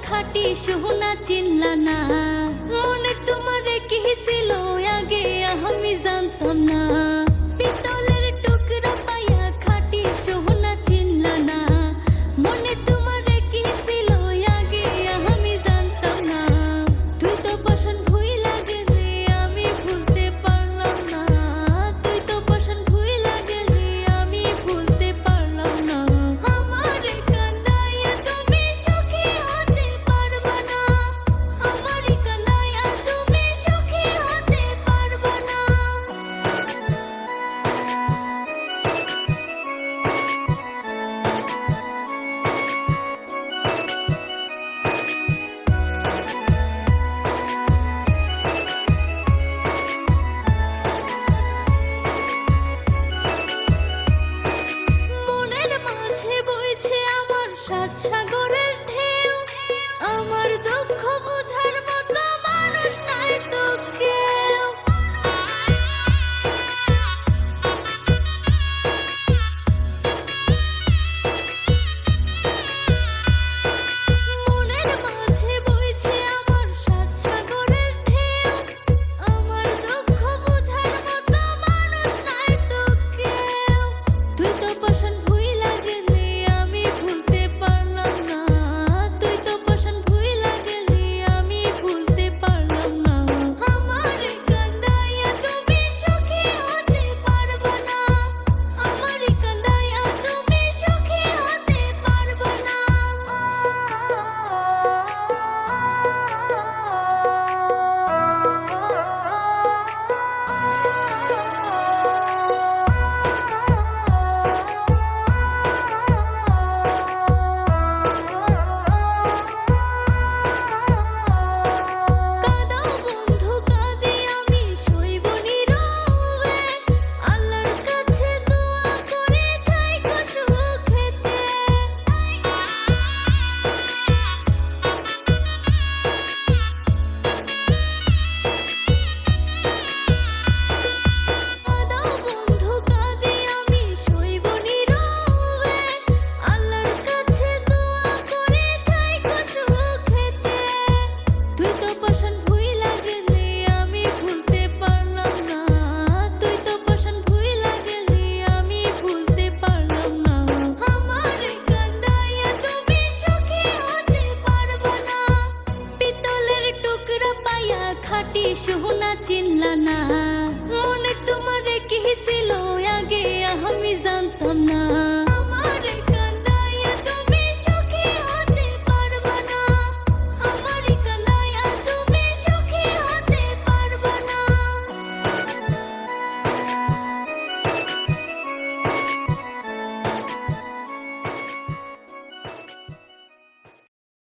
খাটি সোনা চিনলা না, মনে তোমার কি ছিল আগে আমি জানতাম না। পিতলের টুকরা পায়া খাটি সোনা চিনলা না, মনে তোমার কি ছিল আগে আমি জানতাম না। তুই তো পছন্দ ভুইলা গেলি আমি ভুলতে পারলাম না, তুই তো পছন্দ ভুইলা গেলি আমি ভুলতে পারলাম না। আমার কান্দাইয়া তুমি সুখী হতে পারবা না, আমার কান্দাইয়া তুমি সুখী হতে পারবা না। মনের মাঝে বইছে আমার সাত সাগরে